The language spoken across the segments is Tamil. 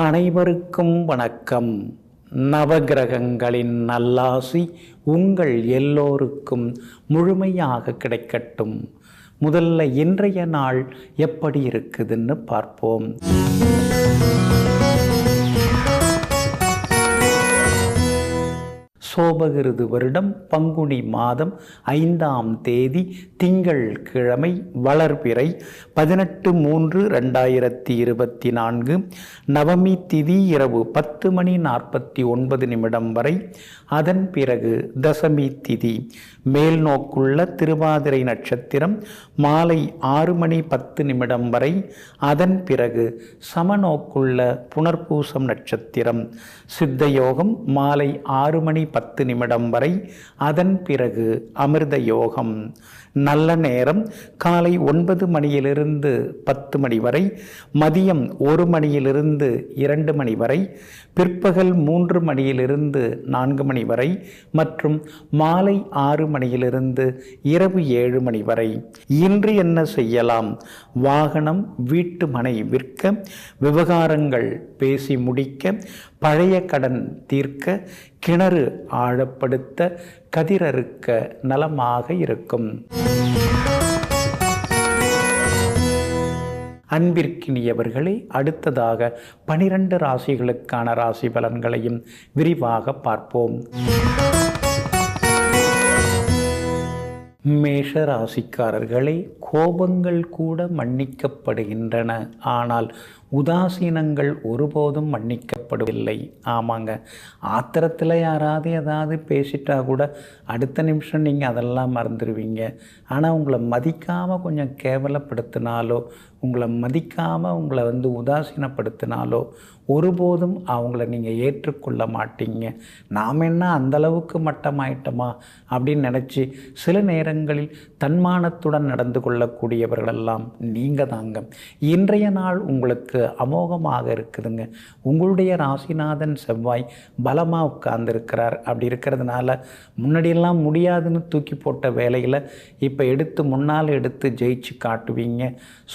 அனைவருக்கும் வணக்கம். நவகிரகங்களின் நல்லாசி உங்கள் எல்லோருக்கும் முழுமையாக கிடைக்கட்டும். முதல்ல இன்றைய நாள் எப்படி இருக்குதுன்னு பார்ப்போம். சோபகிருது வருடம் பங்குனி மாதம் 5ஆம் தேதி திங்கள் கிழமை வளர்பிறை 18/3/2024 நவமி திதி இரவு 10:49 வரை. அதன் பிறகு தசமி திதி. மேல் நோக்குள்ள திருவாதிரை நட்சத்திரம் மாலை 6:10 வரை. அதன் பிறகு சமநோக்குள்ள புனர்பூசம் நட்சத்திரம். சித்த யோகம் மாலை 6:10 வரை. அதன் பிறகு அமிர்த யோகம். நல்ல நேரம் காலை 9 மணியிலிருந்து 10 மணி வரை, மதியம் 1 மணியிலிருந்து 2 மணி வரை, பிற்பகல் 3 மணியிலிருந்து 4 மணி வரை மற்றும் மாலை 6 மணியிலிருந்து இரவு 7 மணி வரை. இன்று என்ன செய்யலாம்? வாகனம், வீட்டு மனை விற்க, விவகாரங்கள் பேசி முடிக்க, பழைய கடன் தீர்க்க, கிணறு ஆழப்படுத்த, கதிரறுக்க நலமாக இருக்கும். அன்பிற்கினியவர்களே, அடுத்ததாக 12 ராசிகளுக்கான ராசி பலன்களையும் விரிவாக பார்ப்போம். மேஷ ராசிக்காரர்களே, கோபங்கள் கூட மன்னிக்கப்படுகின்றன, ஆனால் உதாசீனங்கள் ஒருபோதும் மன்னிக்கப்படுவதில்லை. ஆமாங்க, ஆத்திரத்தில் யாராவது ஏதாவது பேசிட்டா கூட அடுத்த நிமிஷம் நீங்கள் அதெல்லாம் மறந்துடுவீங்க. ஆனால் உங்களை மதிக்காமல் கொஞ்சம் கேவலப்படுத்தினாலோ, உங்களை மதிக்காமல் உங்களை உதாசீனப்படுத்தினாலோ ஒருபோதும் அவங்கள நீங்கள் ஏற்றுக்கொள்ள மாட்டீங்க. நாம் என்ன அந்தளவுக்கு மட்டமாயிட்டோமா அப்படின்னு நினச்சி சில நேரங்களில் தன்மானத்துடன் நடந்து கொள்ளக்கூடியவர்களெல்லாம் நீங்கள் தாங்க. இன்றைய நாள் உங்களுக்கு அமோகமாக இருக்குதுங்க. உங்களுடைய ராசிநாதன் செவ்வாய் பலமாக உட்கார்ந்துருக்கிறார். அப்படி இருக்கிறதுனால முன்னாடியெல்லாம் முடியாதுன்னு தூக்கி போட்ட வேலையில் இப்போ முன்னால் எடுத்து ஜெயிச்சு காட்டுவீங்க.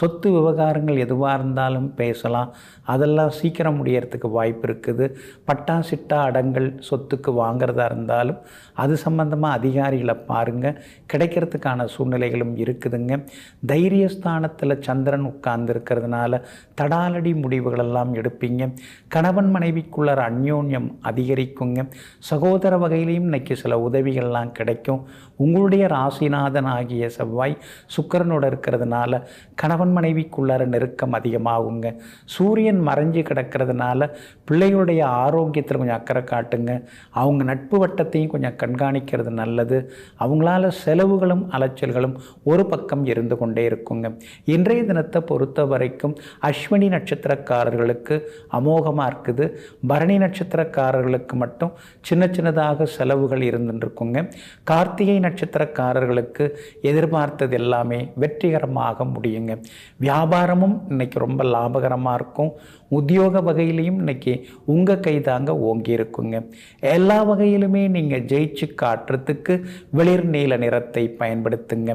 சொத்து விவகாரங்கள் எதுவாக இருந்தாலும் பேசலாம். அதெல்லாம் சீக்கிரம் முடியறதுக்கு வாய்ப்பு இருக்குது. பட்டா சிட்டா அடங்கல் சொத்துக்கு வாங்கிறதா இருந்தாலும் அது சம்பந்தமாக அதிகாரிகளை பாருங்கள், கிடைக்கிறதுக்கான சூழ்நிலைகளும் இருக்குதுங்க. தைரியஸ்தானத்தில் சந்திரன் உட்கார்ந்துருக்கிறதுனால தடாலடி முடிவுகளெல்லாம் எடுப்பீங்க. கணவன் மனைவிக்குள்ள அந்யோன்யம் அதிகரிக்குங்க. சகோதர வகையிலையும் இன்னைக்கு சில உதவிகள்லாம் கிடைக்கும். உங்களுடைய ராசிநாதன் ஆகிய செவ்வாய் சுக்கிரனோட இருக்கிறதுனால கணவன் மனைவிக்குள்ளார நெருக்கம் அதிகமாகுங்க. சூரியன் மறைஞ்சு கிடக்கிறதுனால பிள்ளைகளுடைய ஆரோக்கியத்தில் கொஞ்சம் அக்கறை காட்டுங்க. அவங்க நட்பு வட்டத்தையும் கொஞ்சம் கண்காணிக்கிறது நல்லது. அவங்களால செலவுகளும் அலைச்சல்களும் ஒரு பக்கம் இருந்து கொண்டே இருக்குங்க. இன்றைய தினத்தை பொறுத்த வரைக்கும் அஸ்வினி நட்சத்திரக்காரர்களுக்கு அமோகமாக இருக்குது. பரணி நட்சத்திரக்காரர்களுக்கு மட்டும் சின்ன சின்னதாக செலவுகள் இருந்துருக்குங்க. கார்த்திகை நட்சத்திரக்காரர்களுக்கு எதிர்பார்த்தது எல்லாமே வெற்றிகரமாக முடியுங்க. வியாபாரமும் இன்னைக்கு ரொம்ப லாபகரமாக இருக்கும். உத்தியோக வகையிலையும் இன்னைக்கு உங்கள் கைதாங்க ஓங்கி இருக்குங்க. எல்லா வகையிலுமே நீங்கள் ஜெயிச்சு காட்டுறதுக்கு வெளிர் நீல நிறத்தை பயன்படுத்துங்க.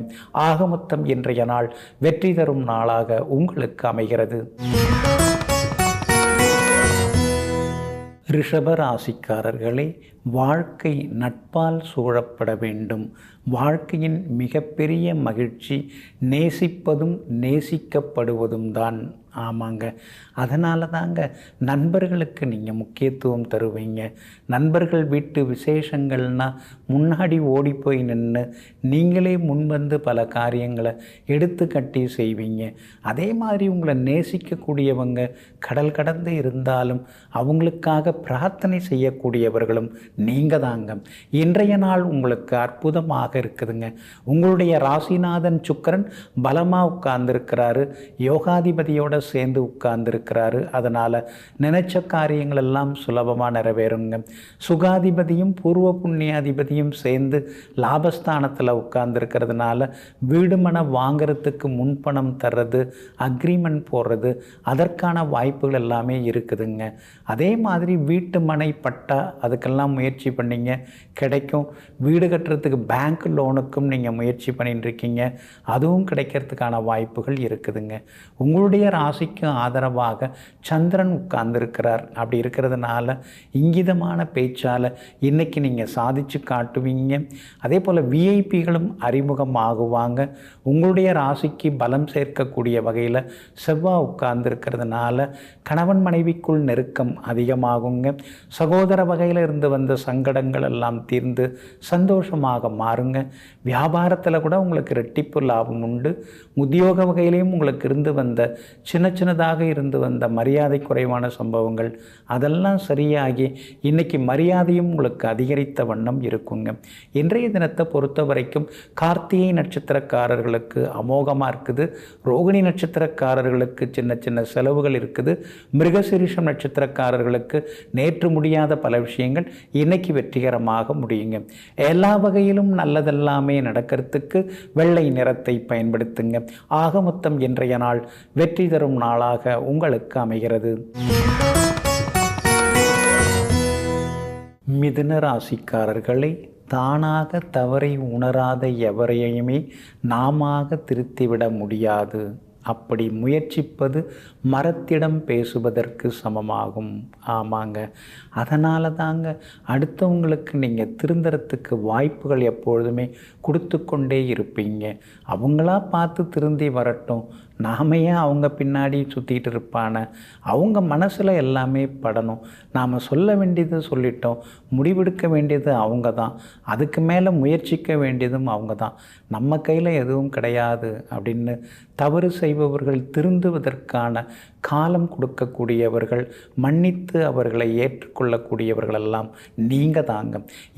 ஆக மொத்தம் இன்றைய நாள் வெற்றி தரும் நாளாக உங்களுக்கு அமைகிறது. ரிஷப ராசிக்காரர்களே, வாழ்க்கை நட்பால் சூழப்பட வேண்டும். வாழ்க்கையின் மிகப்பெரிய மகிழ்ச்சி நேசிப்பதும் நேசிக்கப்படுவதும் தான். ஆமாங்க, அதனால தாங்க நண்பர்களுக்கு நீங்கள் முக்கியத்துவம் தருவீங்க. நண்பர்கள் வீட்டு விசேஷங்கள்னால் முன்னாடி ஓடி போய் நின்று நீங்களே முன்வந்து பல காரியங்களை எடுத்து கட்டி செய்வீங்க. அதே மாதிரி உங்களை நேசிக்கக்கூடியவங்க கடல் கடந்து இருந்தாலும் அவங்களுக்காக பிரார்த்தனை செய்யக்கூடியவர்களும் நீங்கள் தாங்க. இன்றைய நாள் உங்களுக்கு அற்புதமாக இருக்குதுங்க. உங்களுடைய ராசிநாதன் சுக்கிரன் பலமாக உட்கார்ந்துருக்கிறாரு. யோகாதிபதியோட சேர்ந்து உட்கார்ந்துருக்கிறாரு. அதனால் நினைச்ச காரியங்கள் எல்லாம் சுலபமாக நிறைவேறுங்க. சுகாதிபதியும் பூர்வ புண்ணியாதிபதியும் சேர்ந்து லாபஸ்தானத்தில் உட்கார்ந்துருக்கிறதுனால வீடு மனை வாங்கிறதுக்கு முன்பணம் தர்றது, அக்ரிமெண்ட் போடுறது, அதற்கான வாய்ப்புகள் எல்லாமே இருக்குதுங்க. அதே மாதிரி வீட்டு மனை பட்டா அதுக்கெல்லாம் முயற்சி பண்ணிங்க, கிடைக்கும். வீடு கட்டுறதுக்கு பேங்க் லோனுக்கும் நீங்கள் முயற்சி பண்ணிட்டு இருக்கீங்க, அதுவும் கிடைக்கிறதுக்கான வாய்ப்புகள் இருக்குதுங்க. உங்களுடைய ராசி ராசிக்கு ஆதரவாக சந்திரன் உட்கார்ந்துருக்கிறார். அப்படி இருக்கிறதுனால இங்கிதமான பேச்சால் இன்றைக்கி நீங்கள் சாதித்து காட்டுவீங்க. அதே போல் விஐபிகளும் அறிமுகமாகுவாங்க. உங்களுடைய ராசிக்கு பலம் சேர்க்கக்கூடிய வகையில் செவ்வாய் உட்கார்ந்துருக்கிறதுனால கணவன் மனைவிக்குள் நெருக்கம் அதிகமாகுங்க. சகோதர வகையில் இருந்து வந்த சங்கடங்கள் எல்லாம் தீர்ந்து சந்தோஷமாக மாறுங்க. வியாபாரத்தில் கூட உங்களுக்கு ரெட்டிப்பு லாபம் உண்டு. உத்தியோக வகையிலையும் உங்களுக்கு இருந்து வந்த சின்னதாக இருந்து வந்த மரியாதை குறைவான சம்பவங்கள் அதெல்லாம் சரியாகி இன்றைக்கி மரியாதையும் உங்களுக்கு அதிகரித்த வண்ணம் இருக்குங்க. இன்றைய தினத்தை பொறுத்த வரைக்கும் கார்த்திகை நட்சத்திரக்காரர்களுக்கு அமோகமாக இருக்குது. ரோகிணி நட்சத்திரக்காரர்களுக்கு சின்ன செலவுகள் இருக்குது. மிருகசீரிஷம் நட்சத்திரக்காரர்களுக்கு நேற்று முடியாத பல விஷயங்கள் இன்னைக்கு வெற்றிகரமாக முடியுங்க. எல்லா வகையிலும் நல்லதெல்லாமே நடக்கிறதுக்கு வெள்ளை நிறத்தை பயன்படுத்துங்க. ஆக மொத்தம் இன்றைய நாள் வெற்றி தரும் நாளாக உங்களுக்கு அமைகிறது. மிதுன ராசிக்காரர்களை தானாக தவறை உணராத எவரையுமே நாமாக திருத்திவிட முடியாது. அப்படி முயற்சிப்பது மரத்திடம் பேசுவதற்கு சமமாகும். ஆமாங்க, அதனால தாங்க அடுத்தவங்களுக்கு நீங்கள் திருந்துறதுக்கு வாய்ப்புகள் எப்பொழுதுமே கொடுத்து கொண்டே இருப்பீங்க. அவங்களா பார்த்து திருந்தி வரட்டும், நாம ஏன் அவங்க பின்னாடி சுற்றிட்டு இருப்பான? அவங்க மனசில் எல்லாமே படணும். நாம் சொல்ல வேண்டியது சொல்லிட்டோம், முடிவெடுக்க வேண்டியது அவங்க தான், அதுக்கு மேலே முயற்சிக்க வேண்டியதும் அவங்க தான். நம்ம கையில் எதுவும் கிடையாது அப்படின்னு தவறு செய்பவர்கள் திருந்துவதற்கான காலம் கொடுக்கக்கூடியவர்கள், மன்னித்து அவர்களை ஏற்றுக்கொள்ளக்கூடியவர்களெல்லாம் நீங்கள் தாங்க.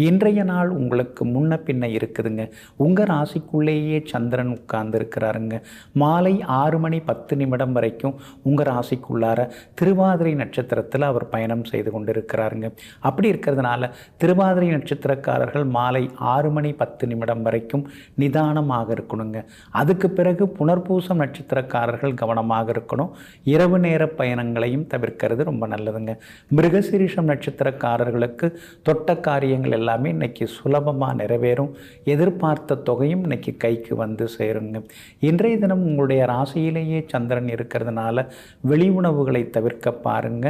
இன்றைய நாள் உங்களுக்கு முன்ன பின்ன இருக்குதுங்க. உங்கள் ராசிக்குள்ளேயே சந்திரன் உட்கார்ந்துருக்கிறாருங்க. மாலை 6:10 வரைக்கும் உங்கள் ராசிக்குள்ளார திருவாதிரை நட்சத்திரத்தில் அவர் பயணம் செய்து கொண்டிருக்கிறாருங்க. அப்படி இருக்கிறதுனால திருவாதிரை நட்சத்திரக்காரர்கள் மாலை 6:10 வரைக்கும் நிதானமாக இருக்கணுங்க. அதுக்கு பிறகு புனர்பூசம் நட்சத்திரக்காரர்கள் கவனமாக இருக்கணும். இரவு நேர பயணங்களையும் தவிர்க்கிறது ரொம்ப நல்லதுங்க. மிருகசீரிஷம் நட்சத்திரக்காரர்களுக்கு தொட்ட காரியங்கள் எல்லாமே இன்னைக்கு சுலபமாக நிறைவேறும். எதிர்பார்த்த தொகையும் இன்னைக்கு கைக்கு வந்து சேருங்க. இன்றைய தினம் உங்களுடைய ராசியிலேயே சந்திரன் இருக்கிறதுனால வெளி உணவுகளை தவிர்க்க பாருங்க.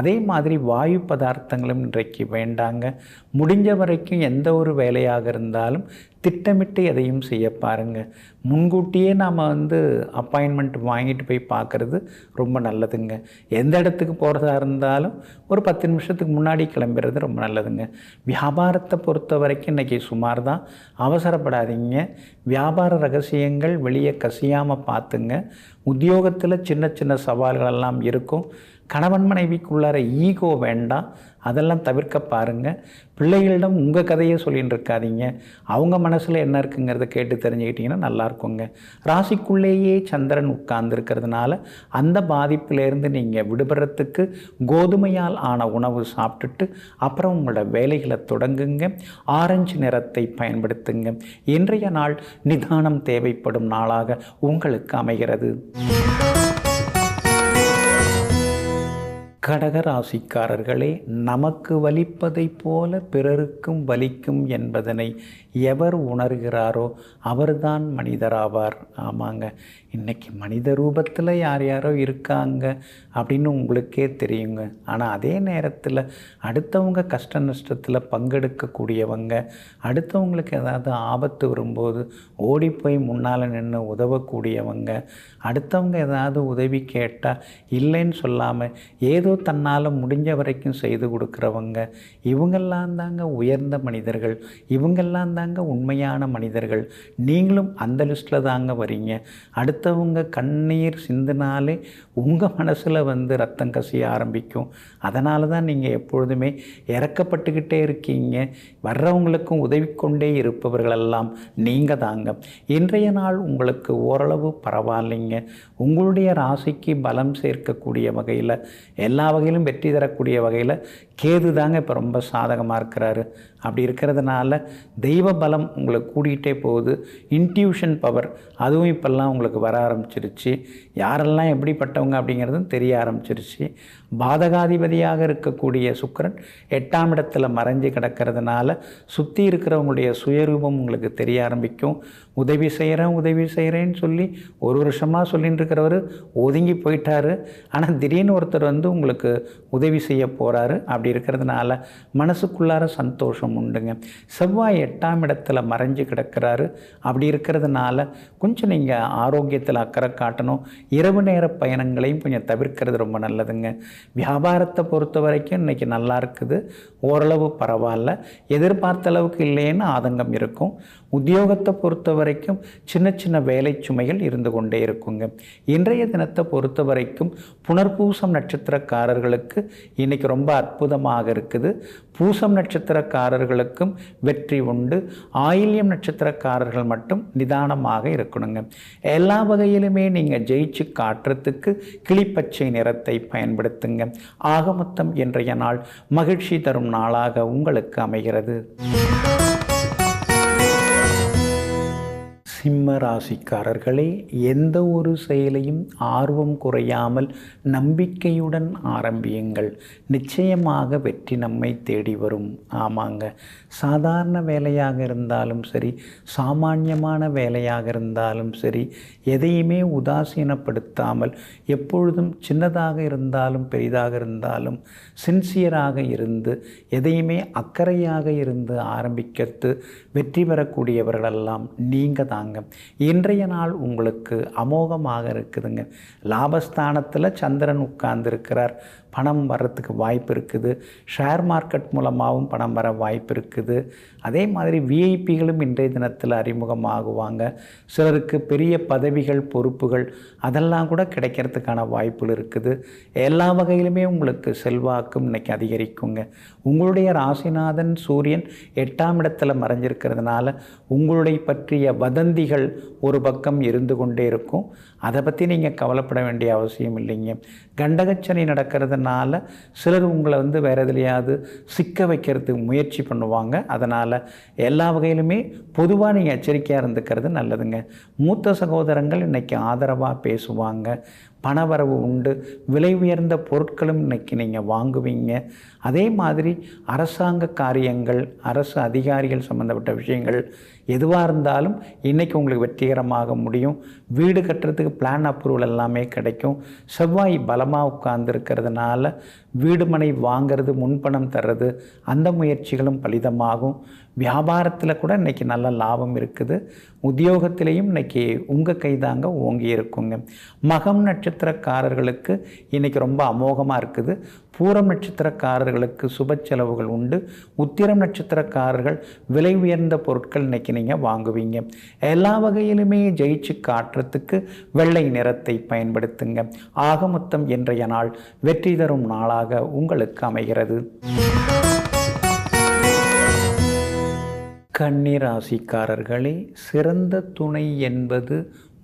அதே மாதிரி வாயு பதார்த்தங்களும் இன்றைக்கு வேண்டாங்க. முடிஞ்ச வரைக்கும் எந்த ஒரு வேலையாக இருந்தாலும் திட்டமிட்டு எதையும் செய்ய பாருங்கள். முன்கூட்டியே நாம் அப்பாயின்மெண்ட் வாங்கிட்டு போய் பார்க்குறது ரொம்ப நல்லதுங்க. எந்த இடத்துக்கு போகிறதா இருந்தாலும் ஒரு 10 நிமிஷத்துக்கு முன்னாடி கிளம்புறது ரொம்ப நல்லதுங்க. வியாபாரத்தை பொறுத்த வரைக்கும் இன்றைக்கி சுமார் தான், அவசரப்படாதீங்க. வியாபார ரகசியங்கள் வெளியே கசியாமல் பார்த்துங்க. உத்தியோகத்தில் சின்ன சவால்களெல்லாம் இருக்கும். கணவன் மனைவிக்குள்ளார ஈகோ வேண்டாம், அதெல்லாம் தவிர்க்க பாருங்கள். பிள்ளைகளிடம் உங்கள் கதையை சொல்லின்னு இருக்காதீங்க. அவங்க மனசில் என்ன இருக்குங்கிறத கேட்டு தெரிஞ்சுக்கிட்டிங்கன்னா நல்லாயிருக்குங்க. ராசிக்குள்ளேயே சந்திரன் உட்கார்ந்துருக்கிறதுனால அந்த பாதிப்பிலேருந்து நீங்கள் விடுபடுறதுக்கு கோதுமையால் ஆன உணவு சாப்பிட்டுட்டு அப்புறம் உங்களோட வேலைகளை தொடங்குங்க. ஆரஞ்சு நிறத்தை பயன்படுத்துங்க. இன்றைய நாள் நிதானம் தேவைப்படும் நாளாக உங்களுக்கு அமைகிறது. கடக ராசிக்காரர்களே, நமக்கு வலிப்பதைப் போல பிறருக்கும் வலிக்கும் என்பதனை எவர் உணர்கிறாரோ அவர்தான் மனிதராவார். ஆமாங்க, இன்றைக்கி மனித ரூபத்தில் யார் யாரோ இருக்காங்க அப்படின்னு உங்களுக்கே தெரியுங்க. ஆனால் அதே நேரத்தில் அடுத்தவங்க கஷ்ட நஷ்டத்தில் பங்கெடுக்கக்கூடியவங்க, அடுத்தவங்களுக்கு ஏதாவது ஆபத்து வரும்போது ஓடி போய் முன்னால் நின்று உதவக்கூடியவங்க, அடுத்தவங்க ஏதாவது உதவி கேட்டால் இல்லைன்னு சொல்லாமல் ஏதோ தன்னால் முடிஞ்ச வரைக்கும் செய்து கொடுக்குறவங்க, இவங்கெல்லாம் தாங்க உயர்ந்த மனிதர்கள். இவங்கெல்லாம் தாங்க உண்மையான மனிதர்கள். நீங்களும் அந்த லிஸ்ட்டில் தாங்க வரீங்க. அடுத்தவங்க கண்ணீர் சிந்தினாலே உங்கள் மனசில் ரத்தம் கசிய ஆரம்பிக்கும். அதனால தான் நீங்கள் எப்பொழுதுமே இறக்கப்பட்டுக்கிட்டே இருக்கீங்க. வர்றவங்களுக்கும் உதவி கொண்டே இருப்பவர்களெல்லாம் நீங்கள் தாங்க. இன்றைய நாள் உங்களுக்கு ஓரளவு பரவாயில்லைங்க. உங்களுடைய ராசிக்கு பலம் சேர்க்கக்கூடிய வகையில், எல்லா வகையிலும் வெற்றி தரக்கூடிய வகையில் கேது தாங்க இப்போ ரொம்ப சாதகமாக இருக்கிறாரு. அப்படி இருக்கிறதுனால தெய்வ பலம் உங்களுக்கு கூடிகிட்டே போகுது. இன்ட்யூஷன் பவர் அதுவும் இப்போல்லாம் உங்களுக்கு வர ஆரம்பிச்சிருச்சு. யாரெல்லாம் எப்படிப்பட்டவங்க அப்படிங்கிறதும் தெரிய ஆரம்பிச்சிருச்சு. பாதகாதிபதியாக இருக்கக்கூடிய சுக்கிரன் 8ஆம் இடத்துல மறைஞ்சு கிடக்கிறதுனால சுற்றி இருக்கிறவங்களுடைய சுயரூபம் உங்களுக்கு தெரிய ஆரம்பிக்கும். உதவி செய்கிறேன்னு சொல்லி ஒரு வருஷமாக சொல்லிட்டு இருக்கிறவர் ஒதுங்கி போயிட்டார். ஆனால் திடீர்னு ஒருத்தர் வந்து உங்களுக்கு உதவி செய்ய போகிறாரு. அப்படி இருக்கிறதுனால மனசுக்குள்ளார சந்தோஷம் உண்டுங்க. செவ்வாய் 8ஆம் இடத்துல மறைஞ்சு கிடக்கிறாரு. அப்படி இருக்கிறதுனால கொஞ்சம் நீங்கள் ஆரோக்கியத்தில் அக்கறை காட்டணும். இரவு நேர பயணங்களையும் கொஞ்சம் தவிர்க்கிறது ரொம்ப நல்லதுங்க. வியாபாரத்தை பொறுத்த வரைக்கும் இன்றைக்கி நல்லா இருக்குது, ஓரளவு பரவாயில்ல. எதிர்பார்த்த அளவுக்கு இல்லைன்னு ஆதங்கம் இருக்கும். உத்தியோகத்தை பொறுத்த வரைக்கும் சின்ன சின்ன வேலை சுமைகள் இருந்து கொண்டே இருக்குங்க. இன்றைய தினத்தை பொறுத்த வரைக்கும் புனர்பூசம் நட்சத்திரக்காரர்களுக்கு இன்றைக்கி ரொம்ப அற்புதமாக இருக்குது. பூசம் நட்சத்திரக்காரர்களுக்கும் வெற்றி உண்டு. ஆயில்யம் நட்சத்திரக்காரர்கள் மட்டும் நிதானமாக இருக்கணுங்க. எல்லா வகையிலுமே நீங்கள் ஜெயிச்சு காட்டுறதுக்கு கிளிப்பச்சை நிறத்தை பயன்படுத்துங்க. ஆக மொத்தம் இன்றைய நாள் மகிழ்ச்சி தரும் நாளாக உங்களுக்கு அமைகிறது. சிம்ம ராசிக்காரர்களே, எந்த ஒரு செயலையும் ஆர்வம் குறையாமல் நம்பிக்கையுடன் ஆரம்பியுங்கள். நிச்சயமாக வெற்றி நம்மை தேடி வரும். ஆமாங்க, சாதாரண வேலையாக இருந்தாலும் சரி, சாமானியமான வேலையாக இருந்தாலும் சரி, எதையுமே உதாசீனப்படுத்தாமல் எப்பொழுதும் சின்னதாக இருந்தாலும் பெரிதாக இருந்தாலும் சின்சியராக இருந்து எதையுமே அக்கறையாக இருந்து ஆரம்பிக்கிறது வெற்றி பெறக்கூடியவர்களெல்லாம் நீங்கள் தாங்க. இன்றைய நாள் உங்களுக்கு அமோகமாக இருக்குதுங்க. லாபஸ்தானத்தில் சந்திரன் உட்கார்ந்துருக்கிறார். பணம் வர்றதுக்கு வாய்ப்பு இருக்குது. ஷேர் மார்க்கெட் மூலமாகவும் பணம் வர வாய்ப்பு இருக்குது. அதே மாதிரி விஐபிகளும் இன்றைய தினத்தில் அறிமுகமாகுவாங்க. சிலருக்கு பெரிய பதவிகள் பொறுப்புகள் அதெல்லாம் கூட கிடைக்கிறதுக்கான வாய்ப்புகள் இருக்குது. எல்லா வகையிலுமே உங்களுக்கு செல்வாக்கும் இன்னைக்கு அதிகரிக்குங்க. உங்களுடைய ராசிநாதன் சூரியன் 8ஆம் இடத்துல மறைஞ்சிருக்கிறதுனால உங்களுடைய பற்றிய வதந்திகள் ஒரு பக்கம் இருந்து கொண்டே இருக்கும். அதை பற்றி நீங்கள் கவலைப்பட வேண்டிய அவசியம் இல்லைங்க. கண்டகச்சனி நடக்கிறதுனால சிலர் உங்களை வந்து வேறு எதுலையாவது சிக்க வைக்கிறதுக்கு முயற்சி பண்ணுவாங்க. அதனால் எல்லா வகையிலுமே பொதுவாக நீங்கள் எச்சரிக்கையாக இருந்துக்கிறது நல்லதுங்க. மூத்த சகோதரங்கள் இன்றைக்கி ஆதரவாக பேசுவாங்க. பணவரவு உண்டு. விலை உயர்ந்த பொருட்களும் இன்றைக்கி நீங்கள் வாங்குவீங்க. அதே மாதிரி அரசாங்க காரியங்கள், அரசு அதிகாரிகள் சம்மந்தப்பட்ட விஷயங்கள் எதுவாக இருந்தாலும் இன்றைக்கி உங்களுக்கு வெற்றிகரமாக முடியும். வீடு கட்டுறதுக்கு பிளான் அப்ரூவல் எல்லாமே கிடைக்கும். செவ்வாய் பலமாக உட்கார்ந்துருக்கிறதுனால வீடு மனை வாங்கிறது, முன்பணம் தர்றது அந்த முயற்சிகளும் பலிதமாகும். வியாபாரத்தில் கூட இன்றைக்கி நல்ல லாபம் இருக்குது. உத்தியோகத்திலையும் இன்றைக்கி உங்கள் கைதாங்க ஓங்கி இருக்குங்க. மகம் நட்சத்திரக்காரர்களுக்கு இன்றைக்கி ரொம்ப அமோகமாக இருக்குது. பூரம் நட்சத்திரக்காரர்களுக்கு சுப செலவுகள் உண்டு. உத்திரம் நட்சத்திரக்காரர்கள் விலை உயர்ந்த பொருட்கள் இன்றைக்கி நீங்கள் வாங்குவீங்க. எல்லா வகையிலுமே ஜெயிச்சு காட்டுறதுக்கு வெள்ளை நிறத்தை பயன்படுத்துங்க. ஆக மொத்தம் இன்றைய நாள் வெற்றி தரும் நாளாக உங்களுக்கு அமைகிறது. கன்னி ராசிக்காரர்களே, சிறந்த துணை என்பது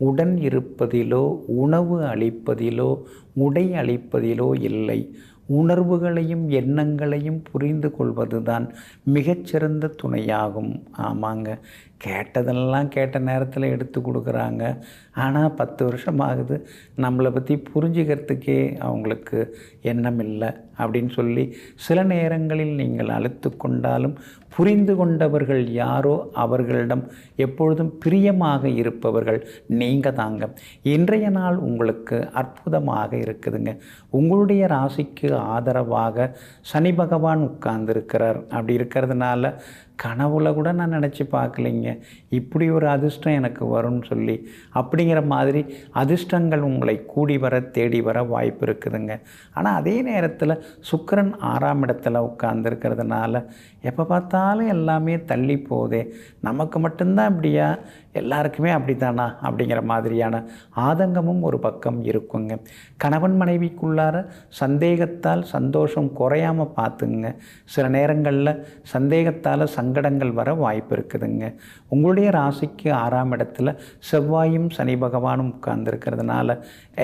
உடன் இருப்பதிலோ உணவு அளிப்பதிலோ உடை அளிப்பதிலோ இல்லை. உணர்வுகளையும் எண்ணங்களையும் புரிந்து கொள்வதுதான் மிகச்சிறந்த துணையாகும். ஆமாங்க, கேட்டதெல்லாம் கேட்ட நேரத்தில் எடுத்து கொடுக்குறாங்க. ஆனால் 10 வருஷம் ஆகுது நம்மளை பற்றி புரிஞ்சுக்கிறதுக்கே அவங்களுக்கு எண்ணம் இல்லை அப்படின்னு சொல்லி சில நேரங்களில் நீங்கள் அழுத்து கொண்டாலும் புரிந்து கொண்டவர்கள் யாரோ அவர்களிடம் எப்பொழுதும் பிரியமாக இருப்பவர்கள் நீங்கள் தாங்க. இன்றைய நாள் உங்களுக்கு அற்புதமாக இருக்குதுங்க. உங்களுடைய ராசிக்கு ஆதரவாக சனி பகவான் உட்கார்ந்துருக்கிறார். அப்படி இருக்கிறதுனால கனவுல கூட நான் நினச்சி பார்க்கலைங்க இப்படி ஒரு அதிர்ஷ்டம் எனக்கு வரும்னு சொல்லி. அப்படிங்கிற மாதிரி அதிர்ஷ்டங்கள் உங்களை கூடி வர தேடி வர வாய்ப்பு இருக்குதுங்க. ஆனால் அதே நேரத்தில் சுக்கிரன் 6ஆம் இடத்துல உட்கார்ந்துருக்கிறதுனால எப்போ பார்த்தாலும் எல்லாமே தள்ளி போதே, நமக்கு மட்டும்தான் இப்படியா, எல்லாருக்குமே அப்படித்தானா அப்படிங்கிற மாதிரியான ஆதங்கமும் ஒரு பக்கம் இருக்குங்க. கணவன் மனைவிக்குள்ளார சந்தேகத்தால் சந்தோஷம் குறையாமல் பார்த்துங்க. சில நேரங்களில் சந்தேகத்தால் சங்கடங்கள் வர வாய்ப்பு இருக்குதுங்க. உங்களுடைய ராசிக்கு 6ஆம் இடத்துல செவ்வாயும் சனி பகவானும் உட்கார்ந்துருக்கிறதுனால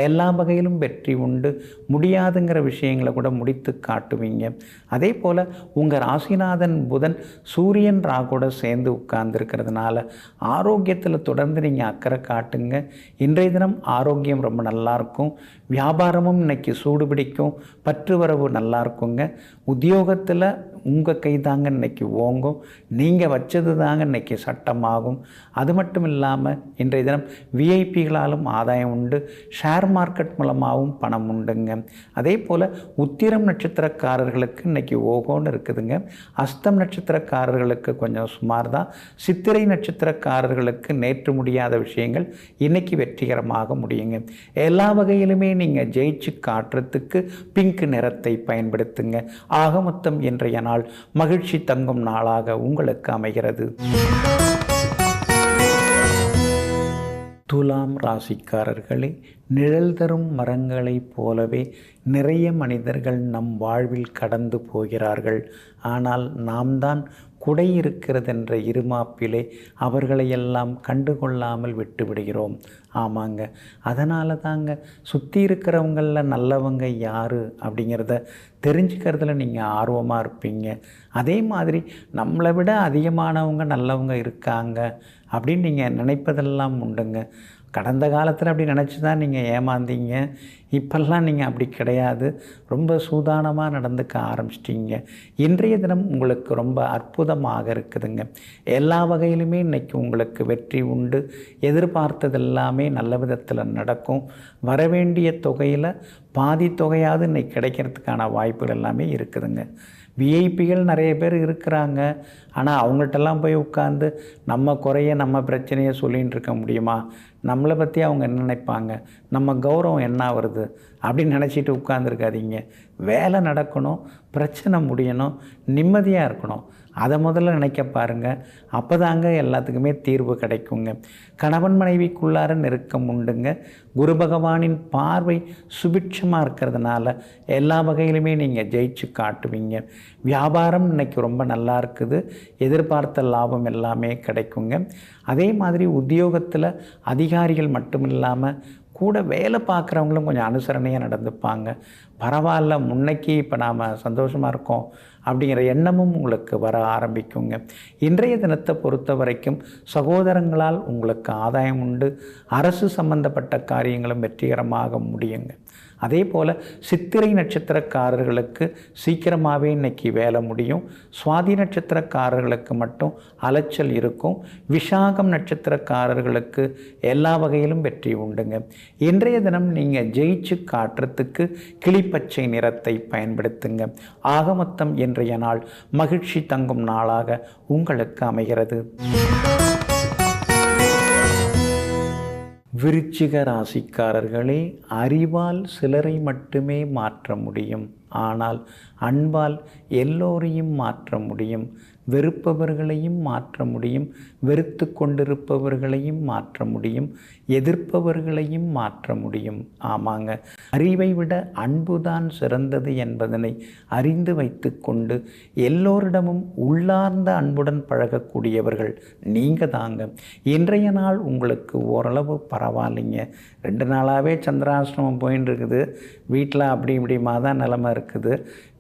எல்லா வகையிலும் வெற்றி உண்டு. முடியாதுங்கிற விஷயங்களை கூட முடித்து காட்டுவீங்க. அதே போல் உங்கள் ராசிநாதன் புதன் சூரியன் ராகோட சேர்ந்து உட்கார்ந்துருக்கிறதுனால ஆரோக்கியத்தில் தொடர்ந்து நீங்கள் அக்கறை காட்டுங்க. இன்றைய தினம் ஆரோக்கியம் ரொம்ப நல்லாயிருக்கும். வியாபாரமும் இன்னைக்கு சூடு பிடிக்கும். பற்று வரவு நல்லா இருக்குங்க. உத்தியோகத்தில் உங்கள் கை தாங்க இன்னைக்கு ஓங்கும். நீங்கள் வச்சது தாங்க இன்னைக்கு சட்டமாகும். அது மட்டும் இல்லாமல் இன்றைய தினம் விஐபிகளாலும் ஆதாயம் உண்டு. ஷேர் மார்க்கெட் மூலமாகவும் பணம் உண்டுங்க. அதே போல் உத்திரம் நட்சத்திரக்காரர்களுக்கு இன்னைக்கு ஓகோன்னு இருக்குதுங்க. அஸ்தம் நட்சத்திரக்காரர்களுக்கு கொஞ்சம் சுமார் தான். சித்திரை நட்சத்திரக்காரர்களுக்கு நேற்று முடியாத விஷயங்கள் இன்னைக்கு வெற்றிகரமாக முடியுங்க. எல்லா வகையிலுமே நீங்கள் ஜெயிச்சு காட்டுறதுக்கு பிங்க் நிறத்தை பயன்படுத்துங்க. ஆக மொத்தம் இன்றைய நாள் மகிழ்ச்சி தங்கும் நாளாக உங்களுக்கு அமைகிறது. துலாம் ராசிக்காரர்களே, நிழல் தரும் மரங்களைப் போலவே நிறைய மனிதர்கள் நம் வாழ்வில் கடந்து போகிறார்கள். ஆனால் நாம் தான் குடை இருக்கிறதென்ற இருமாப்பிலே அவர்களையெல்லாம் கண்டுகொள்ளாமல் விட்டுவிடுகிறோம். ஆமாங்க, அதனால தாங்க சுற்றி இருக்கிறவங்களில் நல்லவங்க யார் அப்படிங்கிறத தெரிஞ்சுக்கிறதுல நீங்கள் ஆர்வமாக இருப்பீங்க. அதே மாதிரி நம்மளை விட அதிகமானவங்க நல்லவங்க இருக்காங்க அப்படின்னு நீங்கள் நினைப்பதெல்லாம் உண்டுங்க. கடந்த காலத்தில் அப்படி நினச்சி தான் நீங்கள் ஏமாந்தீங்க. இப்பெல்லாம் நீங்கள் அப்படி கிடையாது. ரொம்ப சூதானமாக நடந்துக்க ஆரம்பிச்சிட்டிங்க. இன்றைய தினம் உங்களுக்கு ரொம்ப அற்புதமாக இருக்குதுங்க. எல்லா வகையிலுமே இன்றைக்கி உங்களுக்கு வெற்றி உண்டு. எதிர்பார்த்தது எல்லாமே நல்ல விதத்தில் நடக்கும். வரவேண்டிய தொகையில் பாதி தொகையாவது இன்றைக்கி கிடைக்கிறதுக்கான வாய்ப்புகள் எல்லாமே இருக்குதுங்க. விஐபிகள் நிறைய பேர் இருக்கிறாங்க. ஆனால் அவங்கள்ட்டெல்லாம் போய் உட்காந்து நம்ம குறைய நம்ம பிரச்சனையை சொல்லிகிட்டு இருக்க முடியுமா? நம்மளை பற்றி அவங்க என்ன நினைப்பாங்க, நம்ம கௌரவம் என்ன வருது அப்படின்னு நினச்சிட்டு உட்காந்துருக்காதீங்க. வேலை நடக்கணும், பிரச்சனை முடியணும், நிம்மதியாக இருக்கணும். அதை முதல்ல நினைக்க பாருங்கள். அப்போ தாங்க எல்லாத்துக்குமே தீர்வு கிடைக்குங்க. கணவன் மனைவிக்குள்ளார நெருக்கம் உண்டுங்க. குரு பகவானின் பார்வை சுபிட்சமாக இருக்கிறதுனால எல்லா வகையிலுமே நீங்கள் ஜெயிச்சு காட்டுவீங்க. வியாபாரம் இன்றைக்கி ரொம்ப நல்லா இருக்குது. எதிர்பார்த்த லாபம் எல்லாமே கிடைக்குங்க. அதே மாதிரி உத்தியோகத்தில் அதிகாரிகள் மட்டும் இல்லாமல் கூட வேலை பார்க்குறவங்களும் கொஞ்சம் அனுசரணையாக நடந்துப்பாங்க. பரவாயில்ல, முன்னைக்கு இப்போ நாம் சந்தோஷமாக இருக்கோம் அப்படிங்கிற எண்ணமும் உங்களுக்கு வர ஆரம்பிக்குங்க. இன்றைய தினத்தை பொறுத்த வரைக்கும் சகோதரங்களால் உங்களுக்கு ஆதாயம் உண்டு. அரசு சம்பந்தப்பட்ட காரியங்களும் வெற்றிகரமாக முடியுங்க. அதே போல் சித்திரை நட்சத்திரக்காரர்களுக்கு சீக்கிரமாகவே இன்றைக்கி வேலை முடியும். சுவாதி நட்சத்திரக்காரர்களுக்கு மட்டும் அலைச்சல் இருக்கும். விஷாகம் நட்சத்திரக்காரர்களுக்கு எல்லா வகையிலும் வெற்றி உண்டுங்க. இன்றைய தினம் நீங்கள் ஜெயிச்சு காட்டுறதுக்கு கிளிப்பச்சை நிறத்தை பயன்படுத்துங்க. ஆக மொத்தம் இன்றைய நாள் மகிழ்ச்சி தங்கும் நாளாக உங்களுக்கு அமைகிறது. விருச்சிக ராசிக்காரர்களே, அறிவால் சிலரை மட்டுமே மாற்ற முடியும். ஆனால் அன்பால் எல்லோரையும் மாற்ற முடியும். வெறுப்பவர்களையும் மாற்ற முடியும். வெறுத்து கொண்டிருப்பவர்களையும் மாற்ற முடியும். எதிர்ப்பவர்களையும் மாற்ற முடியும். ஆமாங்க, அறிவை விட அன்புதான் சிறந்தது என்பதனை அறிந்து வைத்து கொண்டு எல்லோரிடமும் உள்ளார்ந்த அன்புடன் பழகக்கூடியவர்கள் நீங்கள் தாங்க. இன்றைய நாள் உங்களுக்கு ஓரளவு பரவாயில்லைங்க. 2 நாளாகவே சந்திராஷ்டிரமம் போயின்னு இருக்குது. வீட்டில் அப்படி இப்படிமா தான் நிலைமை இருக்குது.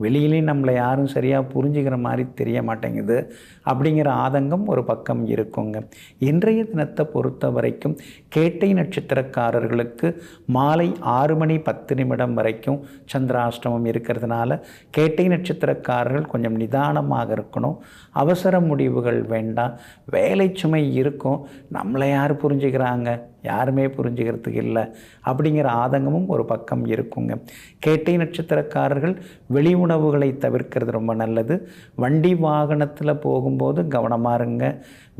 வெளியிலையும் நம்மளை யாரும் சரியாக புரிஞ்சுக்கிற மாதிரி தெரிய மாட்டேங்குது அப்படிங்கிற ஆதங்கம் ஒரு பக்கம் இருக்குங்க. இன்றைய தினத்தை பொறுத்த வரைக்கும் கேட்டை நட்சத்திரக்காரர்களுக்கு மாலை 6 மணி 10 நிமிடம் வரைக்கும் சந்திராஷ்டமம் இருக்கிறதுனால கேட்டை நட்சத்திரக்காரர்கள் கொஞ்சம் நிதானமாக இருக்கணும். அவசர முடிவுகள் வேண்டாம். வேலை சுமை இருக்கும். நம்மளை யார் புரிஞ்சுக்கிறாங்க, யாருமே புரிஞ்சுக்கிறதுக்கு இல்லை அப்படிங்கிற ஆதங்கமும் ஒரு பக்கம் இருக்குங்க. கேட்டை நட்சத்திரக்காரர்கள் வெளி உணவுகளை தவிர்க்கிறது ரொம்ப நல்லது. வண்டி வாகனத்தில் போகும்போது கவனமாக இருங்க.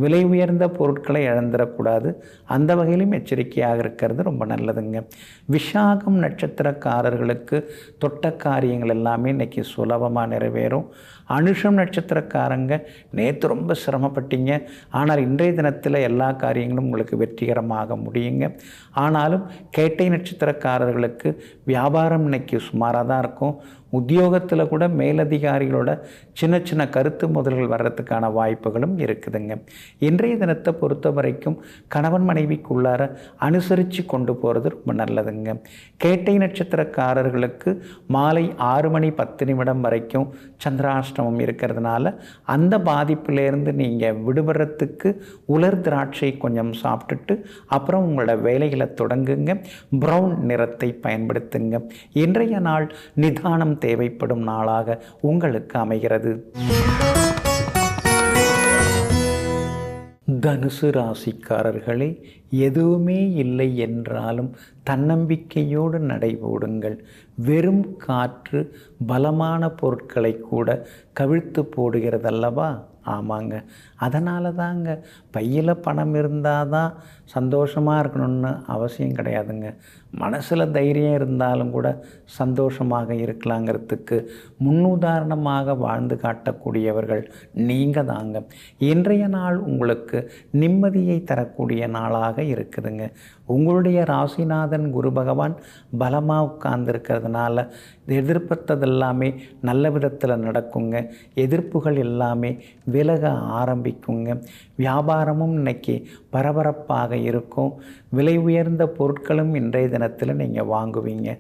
விலை உயர்ந்த பொருட்களை இழந்துடக்கூடாது. அந்த வகையிலும் எச்சரிக்கையாக இருக்கிறது ரொம்ப நல்லதுங்க. விஷாகம் நட்சத்திரக்காரர்களுக்கு தொட்ட காரியங்கள் எல்லாமே இன்றைக்கி சுலபமாக நிறைவேறும். அனுஷம் நட்சத்திரக்காரங்க நேற்று ரொம்ப சிரமப்பட்டீங்க. ஆனால் இன்றைய தினத்தில் எல்லா காரியங்களும் உங்களுக்கு வெற்றிகரமாக முடியுங்க. ஆனாலும் கேட்டை நட்சத்திரக்காரர்களுக்கு வியாபாரம் இன்னைக்கு சுமாராக தான் இருக்கும். உத்தியோகத்தில் கூட மேலதிகாரிகளோட சின்ன சின்ன கருத்து முதல்கள் வர்றதுக்கான வாய்ப்புகளும் இருக்குதுங்க. இன்றைய தினத்தை பொறுத்த வரைக்கும் கணவன் மனைவிக்குள்ளார அனுசரித்து கொண்டு போகிறது ரொம்ப நல்லதுங்க. கேட்டை நட்சத்திரக்காரர்களுக்கு மாலை 6:10 வரைக்கும் சந்திராஷ்டமம் இருக்கிறதுனால அந்த பாதிப்பிலேருந்து நீங்கள் விடுபடுறதுக்கு உலர் திராட்சை கொஞ்சம் சாப்பிட்டுட்டு அப்புறம் உங்களோட வேலைகளை தொடங்குங்க. ப்ரௌன் நிறத்தை பயன்படுத்துங்க. இன்றைய நாள் நிதானம் தேவைப்படும் நாளாக உங்களுக்கு அமைகிறது. தனுசு ராசிக்காரர்களே, எதுவுமே இல்லை என்றாலும் தன்னம்பிக்கையோடு நடைபோடுங்கள். வெறும் காற்று பலமான பொருட்களை கூட கவிழ்த்து போடுகிறதல்லவா? ஆமாங்க, அதனால தாங்க பையில் பணம் இருந்தால் தான் சந்தோஷமாக இருக்கணும்னு அவசியம் கிடையாதுங்க. மனசில் தைரியம் இருந்தாலும் கூட சந்தோஷமாக இருக்கலாங்கிறதுக்கு முன்னுதாரணமாக வாழ்ந்து காட்டக்கூடியவர்கள் நீங்கள் தாங்க. இன்றைய நாள் உங்களுக்கு நிம்மதியை தரக்கூடிய நாளாக இருக்குதுங்க. உங்களுடைய ராசிநாதன் குரு பகவான் பலமாக உட்கார்ந்துருக்கிறதுனால எதிர்பார்த்தது எல்லாமே நல்ல விதத்தில் நடக்குங்க. எதிர்ப்புகள் எல்லாமே விலக ஆரம்பிக்குங்க. வியாபாரமும் இன்னைக்கு பரபரப்பாக இருக்கும். விலை உயர்ந்த பொருட்களும் இன்றைய தினத்தில் நீங்கள் வாங்குவீங்க.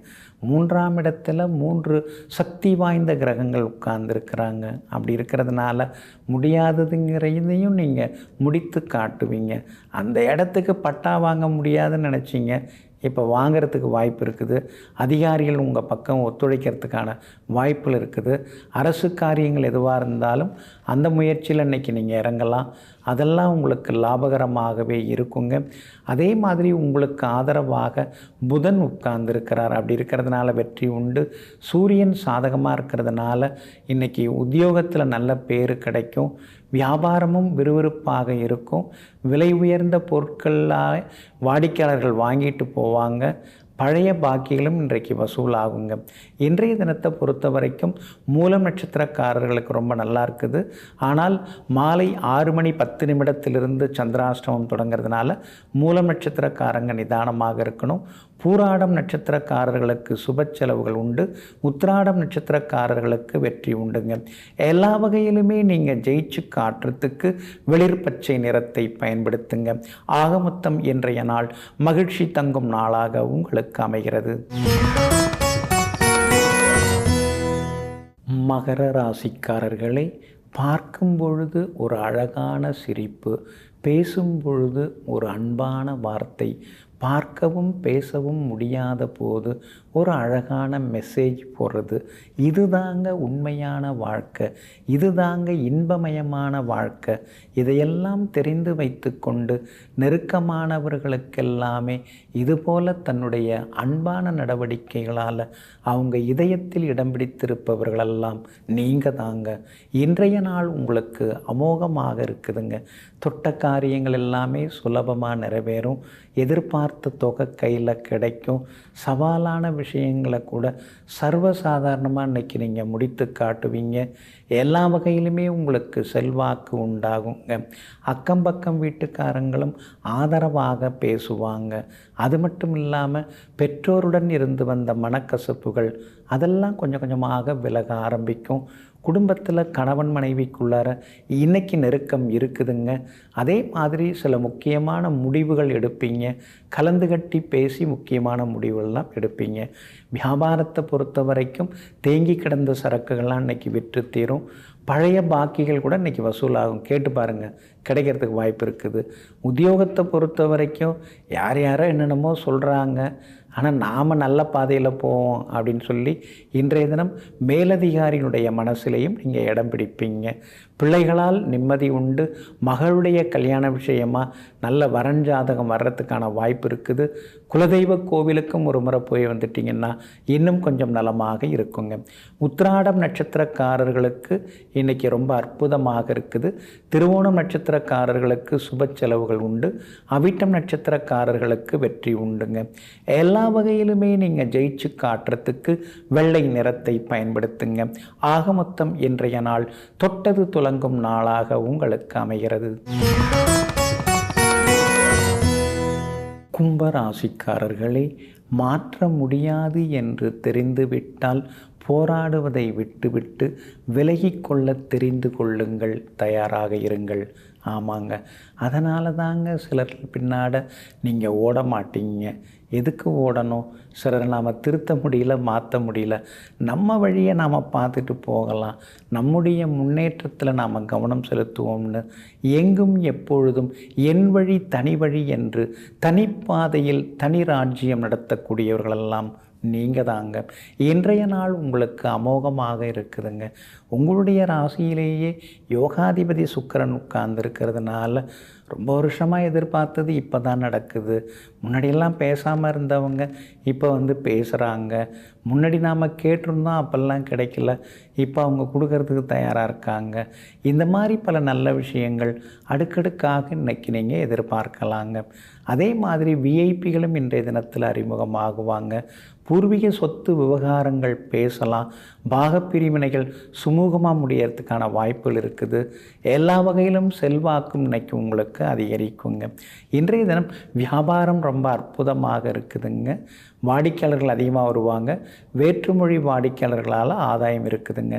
3ஆம் இடத்துல 3 சக்தி வாய்ந்த கிரகங்கள் உட்கார்ந்துருக்கிறாங்க. அப்படி இருக்கிறதுனால முடியாததுங்கிறதையும் நீங்கள் முடித்து காட்டுவீங்க. அந்த இடத்துக்கு பட்டா வாங்க முடியாதுன்னு நினச்சிங்க, இப்போ வாங்கிறதுக்கு வாய்ப்பு இருக்குது. அதிகாரிகள் உங்கள் பக்கம் ஒத்துழைக்கிறதுக்கான வாய்ப்புகள் இருக்குது. அரசு காரியங்கள் எதுவாக இருந்தாலும் அந்த முயற்சியில் இன்றைக்கி நீங்கள் இறங்கலாம். அதெல்லாம் உங்களுக்கு லாபகரமாகவே இருக்குங்க. அதே மாதிரி உங்களுக்கு ஆதரவாக புதன் உட்கார்ந்துருக்கிறார். அப்படி இருக்கிறதுனால வெற்றி உண்டு. சூரியன் சாதகமாக இருக்கிறதுனால இன்றைக்கி உத்தியோகத்தில் நல்ல பேர் கிடைக்கும். வியாபாரமும் விறுவிறுப்பாக இருக்கும். விலை உயர்ந்த பொருட்களாக வாடிக்கையாளர்கள் வாங்கிட்டு போவாங்க. பழைய பாக்கிகளும் இன்றைக்கு வசூலாகுங்க. இன்றைய தினத்தை பொறுத்த வரைக்கும் மூலம் நட்சத்திரக்காரர்களுக்கு ரொம்ப நல்லா இருக்குது. ஆனால் மாலை 6:10 சந்திராஷ்டமம் தொடங்கிறதுனால மூலம் நட்சத்திரக்காரங்க நிதானமாக இருக்கணும். பூராடம் நட்சத்திரக்காரர்களுக்கு சுப செலவுகள் உண்டு. உத்திராடம் நட்சத்திரக்காரர்களுக்கு வெற்றி உண்டுங்க. எல்லா வகையிலுமே நீங்கள் ஜெயிச்சு காட்டுறதுக்கு வெளிர் பச்சை நிறத்தை பயன்படுத்துங்க. ஆக மொத்தம் இன்றைய நாள் மகிழ்ச்சி தங்கும் நாளாக உங்களுக்கு அமைகிறது. மகர ராசிக்காரர்களை, பார்க்கும் பொழுது ஒரு அழகான சிரிப்பு, பேசும் பொழுது ஒரு அன்பான வார்த்தை, பார்க்கவும் பேசவும் முடியாத போது ஒரு அழகான மெசேஜ் போடுறது, இதுதாங்க உண்மையான வாழ்க்கை, இதுதாங்க இன்பமயமான வாழ்க்கை. இதையெல்லாம் தெரிந்து வைத்து கொண்டு நெருக்கமானவர்களுக்கெல்லாமே இதுபோல் தன்னுடைய அன்பான நடவடிக்கைகளால் அவங்க இதயத்தில் இடம் பிடித்திருப்பவர்களெல்லாம் நீங்கள் தாங்க. இன்றைய நாள் உங்களுக்கு அமோகமாக இருக்குதுங்க. தொட்ட காரியங்கள் எல்லாமே சுலபமாக நிறைவேறும். எதிர்பார்த்த தொகை கையில் கிடைக்கும். சவாலான விஷயங்களை கூட சர்வசாதாரணமாக இன்றைக்கி நீங்கள் முடித்து காட்டுவீங்க. எல்லா வகையிலுமே உங்களுக்கு செல்வாக்கு உண்டாகுங்க. அக்கம் பக்கம் வீட்டுக்காரங்களும் ஆதரவாக பேசுவாங்க. அது மட்டும் இல்லாமல் பெற்றோருடன் இருந்து வந்த மனக்கசப்புகள் அதெல்லாம் கொஞ்சம் கொஞ்சமாக விலக ஆரம்பிக்கும். குடும்பத்தில் கணவன் மனைவிக்குள்ளார இன்றைக்கி நெருக்கம் இருக்குதுங்க. அதே மாதிரி சில முக்கியமான முடிவுகள் எடுப்பீங்க. கலந்து கட்டி பேசி முக்கியமான முடிவுகள்லாம் எடுப்பீங்க. வியாபாரத்தை பொறுத்த வரைக்கும் தேங்கி கிடந்த சரக்குகள்லாம் இன்றைக்கி விற்று தீரும். பழைய பாக்கிகள் கூட இன்றைக்கி வசூலாகும். கேட்டு பாருங்கள், கிடைக்கிறதுக்கு வாய்ப்பு இருக்குது. உத்தியோகத்தை பொறுத்த வரைக்கும் யார் யாரோ என்னென்னமோ சொல்கிறாங்க, ஆனால் நாம் நல்ல பாதையில் போவோம் அப்படின்னு சொல்லி இன்றைய தினம் மேலதிகாரியினுடைய மனசிலையும் நீங்கள் இடம் பிடிப்பீங்க. பிள்ளைகளால் நிம்மதி உண்டு. மகளுடைய கல்யாண விஷயமாக நல்ல வரஞ்சாதகம் வர்றதுக்கான வாய்ப்பு இருக்குது. குலதெய்வ கோவிலுக்கும் ஒரு முறை போய் வந்துட்டிங்கன்னா இன்னும் கொஞ்சம் நலமாக இருக்குங்க. உத்திராடம் நட்சத்திரக்காரர்களுக்கு இன்றைக்கி ரொம்ப அற்புதமாக இருக்குது. திருவோணம் நட்சத்திரக்காரர்களுக்கு சுப செலவுகள் உண்டு. அவிட்டம் நட்சத்திரக்காரர்களுக்கு வெற்றி உண்டுங்க. எல்லா வகையிலுமே நீங்கள் ஜெயிச்சு காட்டுறதுக்கு வெள்ளை நிறத்தை பயன்படுத்துங்க. ஆக மொத்தம் இன்றைய நாள் தொட்டது துலங்கும் நாளாக உங்களுக்கு அமைகிறது. கும்பராசிக்காரர்களே, மாற்ற முடியாது என்று தெரிந்துவிட்டால் போராடுவதை விட்டுவிட்டு விலகிக்கொள்ள தெரிந்து கொள்ளுங்கள், தயாராக இருங்கள். ஆமாங்க, அதனால தாங்க சிலர் பின்னாட நீங்கள் ஓட மாட்டீங்க. எதுக்கு ஓடணும்? சிலரை நாம் திருத்த முடியல, மாற்ற முடியல. நம்ம வழியை நாம் பார்த்துட்டு போகலாம். நம்முடைய முன்னேற்றத்தில் நாம் கவனம் செலுத்துவோம்னு எங்கும் எப்பொழுதும் என் வழி தனி வழி என்று தனிப்பாதையில் தனி ராஜ்யம் நடத்தக்கூடியவர்களெல்லாம் நீங்கள் தாங்க. இன்றைய நாள் உங்களுக்கு அமோகமாக இருக்குதுங்க. உங்களுடைய ராசியிலேயே யோகாதிபதி சுக்கிரன் உட்கார்ந்துருக்கிறதுனால ரொம்ப வருஷமாக எதிர்பார்த்தது இப்போ தான் நடக்குது. முன்னாடியெல்லாம் பேசாமல் இருந்தவங்க இப்போ பேசுகிறாங்க. முன்னாடி நாம் கேட்டிருந்தோம், அப்போல்லாம் கிடைக்கல, இப்போ அவங்க கொடுக்கறதுக்கு தயாராக இருக்காங்க. இந்த மாதிரி பல நல்ல விஷயங்கள் அடுக்கடுக்காக இன்றைக்கி நீங்கள் எதிர்பார்க்கலாங்க. அதே மாதிரி விஐபிகளும் இன்றைய தினத்தில் அறிமுகமாகுவாங்க. பூர்வீக சொத்து விவகாரங்கள் பேசலாம். பாகப்பிரிவினைகள் சுமூகமாக முடியறதுக்கான வாய்ப்புகள் இருக்குது. எல்லா வகையிலும் செல்வாக்கும் இன்னைக்கு உங்களுக்கு அதிகரிக்குங்க. இன்றைய தினம் வியாபாரம் ரொம்ப அற்புதமாக இருக்குதுங்க. வாடிக்கையாளர்கள் அதிகமாக வருவாங்க. வேற்றுமொழி வாடிக்கையாளர்களால் ஆதாயம் இருக்குதுங்க.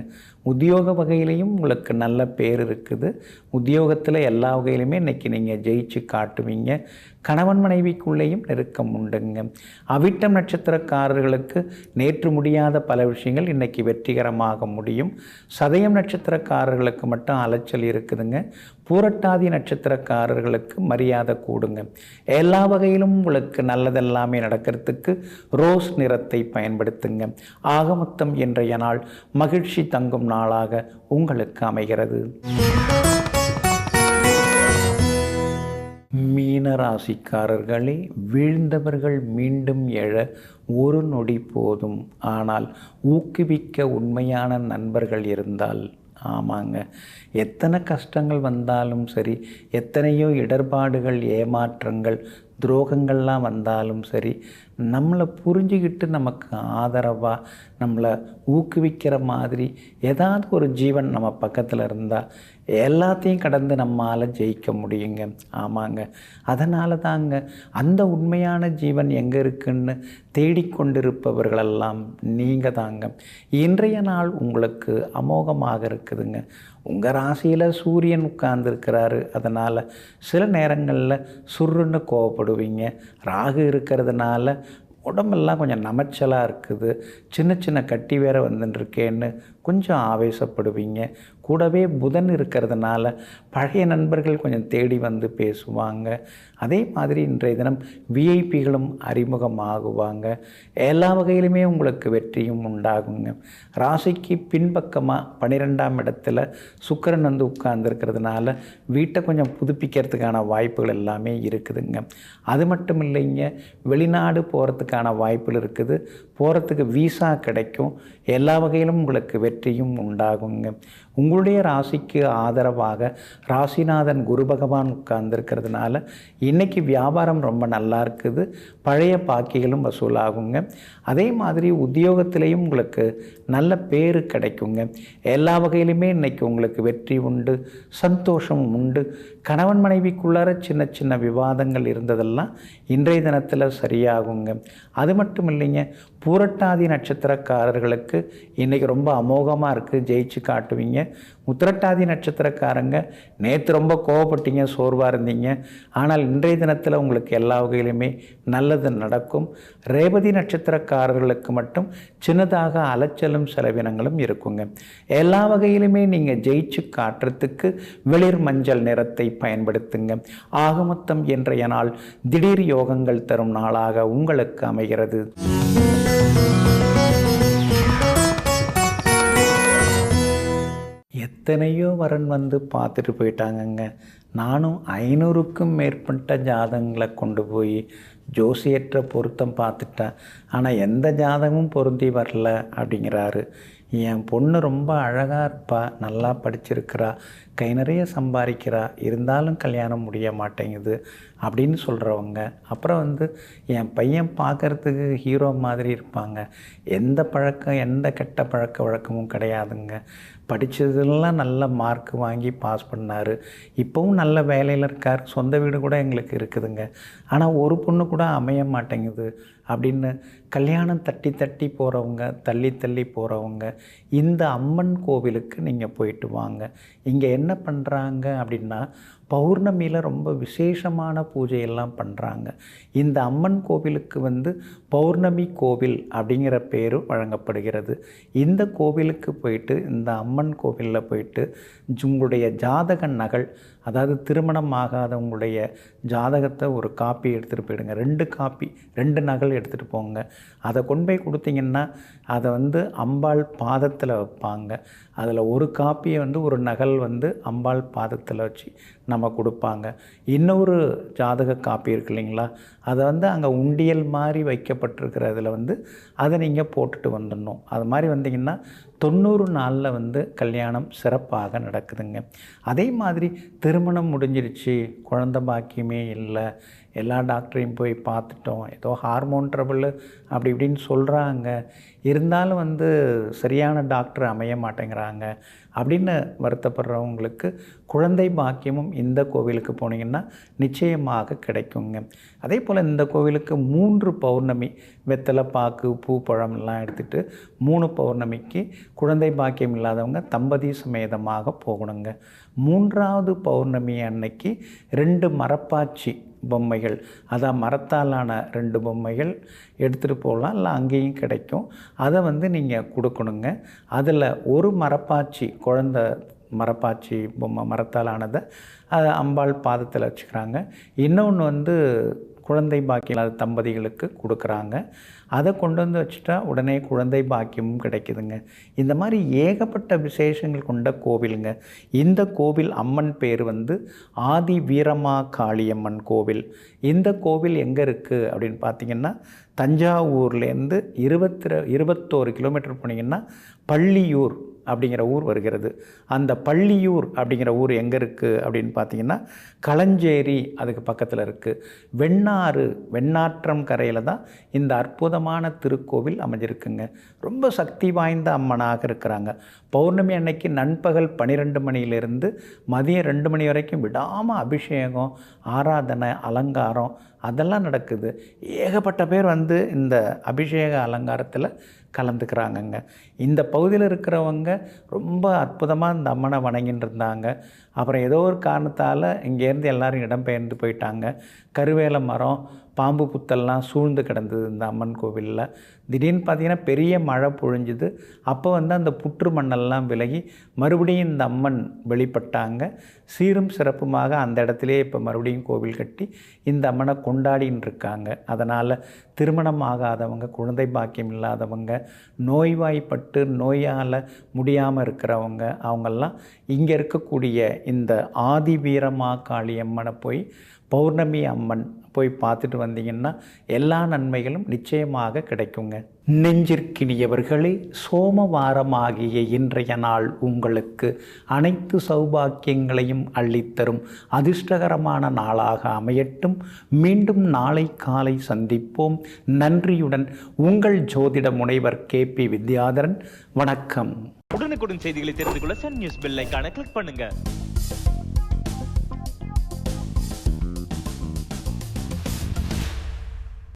உத்தியோக வகையிலையும் உங்களுக்கு நல்ல பேர் இருக்குது. உத்தியோகத்தில் எல்லா வகையிலுமே இன்றைக்கி நீங்கள் ஜெயிச்சு காட்டுவீங்க. கணவன் மனைவிக்குள்ளேயும் நெருக்கம் உண்டுங்க. அவிட்டம் நட்சத்திரக்காரர்களுக்கு நேற்று முடியாத பல விஷயங்கள் இன்றைக்கி வெற்றிகரமாக முடியும். சதயம் நட்சத்திரக்காரர்களுக்கு மட்டும் அலைச்சல் இருக்குதுங்க. பூரட்டாதி நட்சத்திரக்காரர்களுக்கு மரியாதை கூடுங்க. எல்லா வகையிலும் உங்களுக்கு நல்லதெல்லாமே நடக்கிறதுக்கு ரோஸ் நிறத்தை பயன்படுத்துங்க. ஆக மொத்தம் இன்றைய நாள் மகிழ்ச்சி தங்கும் நாளாக உங்களுக்கு அமைகிறது. மீனராசிக்காரர்களே, வீழ்ந்தவர்கள் மீண்டும் எழ ஒரு நொடி போதும். ஆனால் ஊக்குவிக்க உண்மையான நண்பர்கள் இருந்தால், ஆமாங்க, எத்தனை கஷ்டங்கள் வந்தாலும் சரி, எத்தனையோ இடர்பாடுகள், ஏமாற்றங்கள், துரோகங்கள்லாம் வந்தாலும் சரி, நம்மளை புரிஞ்சுக்கிட்டு நமக்கு ஆதரவாக நம்மளை ஊக்குவிக்கிற மாதிரி ஏதாவது ஒரு ஜீவன் நம்ம பக்கத்தில் இருந்தால் எல்லாத்தையும் கடந்து நம்மால் ஜெயிக்க முடியுங்க. ஆமாங்க, அதனால தாங்க அந்த உண்மையான ஜீவன் எங்கே இருக்குன்னு தேடிக்கொண்டிருப்பவர்களெல்லாம் நீங்கள் தாங்க. இன்றைய நாள் உங்களுக்கு அமோகமாக இருக்குதுங்க. உங்கள் ராசியில் சூரியன் உட்கார்ந்துருக்கிறாரு. அதனால் சில நேரங்களில் சுருன்னு கோவப்படுவீங்க. ராகு இருக்கிறதுனால உடம்பெல்லாம் கொஞ்சம் நமைச்சலாக இருக்குது. சின்ன சின்ன கட்டி வேற வந்துட்டுருக்கேன்னு கொஞ்சம் ஆவேசப்படுவீங்க. கூடவே புதன் இருக்கிறதுனால பழைய நண்பர்கள் கொஞ்சம் தேடி வந்து பேசுவாங்க. அதே மாதிரி இன்றைய தினம் விஐபிகளும் அறிமுகமாகுவாங்க. எல்லா வகையிலுமே உங்களுக்கு வெற்றியும் உண்டாகுங்க. ராசிக்கு பின்பக்கமாக 12ஆம் இடத்துல சுக்கிரன் உட்கார்ந்துருக்கிறதுனால வீட்டை கொஞ்சம் புதுப்பிக்கிறதுக்கான வாய்ப்புகள் எல்லாமே இருக்குதுங்க. அது மட்டும் இல்லைங்க, வெளிநாடு போகிறதுக்கான வாய்ப்புகள் இருக்குது. போகிறதுக்கு வீசா கிடைக்கும். எல்லா வகையிலும் உங்களுக்கு வெற்றியும் உண்டாகுங்க. உங்களுடைய ராசிக்கு ஆதரவாக ராசிநாதன் குரு பகவான் உட்கார்ந்துருக்கிறதுனால இன்றைக்கி வியாபாரம் ரொம்ப நல்லா இருக்குது. பழைய பாக்கிகளும் வசூலாகுங்க. அதே மாதிரி உத்தியோகத்திலையும் உங்களுக்கு நல்ல பேர் கிடைக்குங்க. எல்லா வகையிலுமே இன்றைக்கி உங்களுக்கு வெற்றி உண்டு, சந்தோஷம் உண்டு. கணவன் மனைவிக்குள்ளார சின்ன சின்ன விவாதங்கள் இருந்ததெல்லாம் இன்றைய தினத்தில் சரியாகுங்க. அது மட்டும் இல்லைங்க, பூரட்டாதி நட்சத்திரக்காரர்களுக்கு இன்றைக்கி ரொம்ப அமோகமாக இருக்குது, ஜெயிச்சு காட்டுவீங்க. உத்திரட்டாதி நட்சத்திரக்காரங்க நேற்று ரொம்ப கோவப்பட்டீங்க, சோர்வாக இருந்தீங்க. ஆனால் இன்றைய தினத்தில் உங்களுக்கு எல்லா வகையிலுமே நல்லது நடக்கும். ரேவதி நட்சத்திரக்காரர்களுக்கு மட்டும் சின்னதாக அலைச்சலும் செலவினங்களும் இருக்குங்க. எல்லா வகையிலுமே நீங்கள் ஜெயிச்சு காட்டுறதுக்கு வெளிர் மஞ்சள் நிறத்தை பயன்படுத்துங்க. ஆக மொத்தம் இன்றைய நாள் திடீர் யோகங்கள் தரும் நாளாக உங்களுக்கு அமைகிறது. எத்தனையோ வரன் வந்து பார்த்துட்டு போயிட்டாங்கங்க. நானும் 500க்கும் மேற்பட்ட ஜாதகங்களை கொண்டு போய் ஜோசியற்ற பொருத்தம் பார்த்துட்டேன். ஆனால் எந்த ஜாதகமும் பொருந்தி வரல அப்படிங்கிறாரு. என் பொண்ணு ரொம்ப அழகாக இருப்பா, நல்லா படிச்சிருக்கிறா, கை நிறைய சம்பாதிக்கிறா, இருந்தாலும் கல்யாணம் முடிய மாட்டேங்குது அப்படின்னு சொல்கிறவங்க. அப்புறம் என் பையன் பார்க்குறதுக்கு ஹீரோ மாதிரி இருப்பாங்க, எந்த பழக்கம் எந்த கெட்ட பழக்க வழக்கமும் கிடையாதுங்க, படித்ததெல்லாம் நல்ல மார்க் வாங்கி பாஸ் பண்ணார். இப்போவும் நல்ல வேலையில் இருக்கார். சொந்த வீடு கூட எங்களுக்கு இருக்குதுங்க. ஆனால் ஒரு பொண்ணு கூட அமைய மாட்டேங்குது அப்படின்னு கல்யாணம் தட்டி தட்டி போகிறவங்க, தள்ளி தள்ளி போகிறவங்க இந்த அம்மன் கோவிலுக்கு நீங்கள் போயிட்டு வாங்க. இங்கே என்ன பண்ணுறாங்க அப்படின்னா, பௌர்ணமியில் ரொம்ப விசேஷமான பூஜையெல்லாம் பண்ணுறாங்க. இந்த அம்மன் கோவிலுக்கு பௌர்ணமி கோவில் அப்படிங்கிற பேர் வழங்கப்படுகிறது. இந்த கோவிலுக்கு போயிட்டு, இந்த அம்மன் கோவிலில் போயிட்டு உங்களுடைய ஜாதக நகல், அதாவது திருமணம் ஆகாதவங்களுடைய ஜாதகத்தை ஒரு காப்பி எடுத்துகிட்டு போயிடுங்க. 2 காப்பி, 2 நகல் எடுத்துகிட்டு போங்க. அதை கொண்டு போய் கொடுத்தீங்கன்னா அதை அம்பாள் பாதத்தில் வைப்பாங்க. அதில் ஒரு காப்பியை ஒரு நகல் அம்பாள் பாதத்தில் வச்சு நம்ம கொடுப்பாங்க. இன்னொரு ஜாதக காப்பி இருக்கு இல்லைங்களா, அதை அங்கே உண்டியல் மாதிரி வைக்கப்பட்டிருக்கிறதுல அதை நீங்கள் போட்டுட்டு வந்துடணும். அது மாதிரி வந்தீங்கன்னா 90 நாளில் கல்யாணம் சிறப்பாக நடக்குதுங்க. அதே மாதிரி திருமணம் முடிஞ்சிருச்சு, குழந்தை பாக்கியமே இல்லை, எல்லா டாக்டரையும் போய் பார்த்துட்டோம், ஏதோ ஹார்மோன் ட்ரபிள் அப்படி இப்படின்னு சொல்கிறாங்க, இருந்தாலும் சரியான டாக்டர் அமைய மாட்டேங்கிறாங்க அப்படின்னு வருத்தப்படுறவங்களுக்கு குழந்தை பாக்கியமும் இந்த கோவிலுக்கு போனீங்கன்னா நிச்சயமாக கிடைக்குங்க. அதே போல் இந்த கோவிலுக்கு 3 பௌர்ணமி வெத்தலை பாக்கு பூ பழம்லாம் எடுத்துகிட்டு 3 பௌர்ணமிக்கு குழந்தை பாக்கியம் இல்லாதவங்க தம்பதி சமேதமாக போகணுங்க. 3வது பௌர்ணமி அன்னைக்கு 2 மரப்பாச்சி பொம்மைகள், அதான் மரத்தாலான 2 பொம்மைகள் எடுத்துகிட்டு போகலாம், இல்லை அங்கேயும் கிடைக்கும். அதை நீங்கள் கொடுக்கணுங்க. அதில் ஒரு மரப்பாச்சி, குழந்த மரப்பாச்சி பொம்மை மரத்தால் ஆனதை அதை அம்பாள் பாதத்தில் வச்சுக்கிறாங்க. இன்னொன்று குழந்தை பாக்கியம் இல்லாத தம்பதிகளுக்கு கொடுக்குறாங்க. அதை கொண்டு வச்சுட்டா உடனே குழந்தை பாக்கியமும் கிடைக்குதுங்க. இந்த மாதிரி ஏகப்பட்ட விசேஷங்கள் கொண்ட கோவிலுங்க. இந்த கோவில் அம்மன் பேர் ஆதி வீரமா காளியம்மன் கோவில். இந்த கோவில் எங்கே இருக்குது அப்படின்னு பார்த்திங்கன்னா, தஞ்சாவூர்லேருந்து 21 கிலோமீட்டர் போனீங்கன்னா பள்ளியூர் அப்படிங்கிற ஊர் வருகிறது. அந்த பள்ளியூர் அப்படிங்கிற ஊர் எங்கே இருக்குது அப்படின்னு பார்த்திங்கன்னா, களஞ்சேரி அதுக்கு பக்கத்தில் இருக்குது. வெண்ணாற்றம் கரையில் தான் இந்த அற்புதமான திருக்கோவில் அமைஞ்சிருக்குங்க. ரொம்ப சக்தி வாய்ந்த அம்மனாக இருக்கிறாங்க. பௌர்ணமி அன்னைக்கு நண்பகல் 12 மணியிலிருந்து மதியம் 2 மணி வரைக்கும் விடாமல் அபிஷேகம், ஆராதனை, அலங்காரம் அதெல்லாம் நடக்குது. ஏகப்பட்ட பேர் இந்த அபிஷேக அலங்காரத்தில் கலந்துக்கிறாங்கங்க. இந்த பகுதியில் இருக்கிறவங்க ரொம்ப அற்புதமாக இந்த அம்மனை வணங்கின்னு இருந்தாங்க. அப்புறம் ஏதோ ஒரு காரணத்தால் இங்கேருந்து எல்லோரும் இடம்பெயர்ந்து போயிட்டாங்க. கருவேல மரம், பாம்பு புத்தெல்லாம் சூழ்ந்து கிடந்தது இந்த அம்மன் கோவிலில். திடீர்னு பார்த்திங்கன்னா பெரிய மழை பொழிஞ்சுது. அப்போ அந்த புற்று மண்ணெல்லாம் விலகி மறுபடியும் இந்த அம்மன் வெளிப்பட்டாங்க. சீரும் சிறப்புமாக அந்த இடத்துலையே இப்போ மறுபடியும் கோவில் கட்டி இந்த அம்மனை கொண்டாடின்னு இருக்காங்க. அதனால் திருமணம் ஆகாதவங்க, குழந்தை பாக்கியம் இல்லாதவங்க, நோய்வாய்ப்பட்டு நோயால் முடியாமல் இருக்கிறவங்க, அவங்கெல்லாம் இங்கே இருக்கக்கூடிய இந்த ஆதி வீரமா காளியம்மனை போய், பௌர்ணமி அம்மன் போய் பார்த்துட்டு வந்தீங்கன்னா எல்லா நன்மைகளும் நிச்சயமாக கிடைக்குங்க. நெஞ்சிற்கினியவர்களே, சோமவாரமாகிய இன்றைய நாள் உங்களுக்கு அனைத்து சௌபாக்கியங்களையும் அள்ளித்தரும் அதிர்ஷ்டகரமான நாளாக அமையட்டும். மீண்டும் நாளை காலை சந்திப்போம். நன்றியுடன் உங்கள் ஜோதிட முனைவர் KP வித்யாதரன். வணக்கம். உடனுக்குடன் செய்திகளை தெரிந்து கொள்ள சன் நியூஸ் பெல் ஐகானை கிளிக் பண்ணுங்க.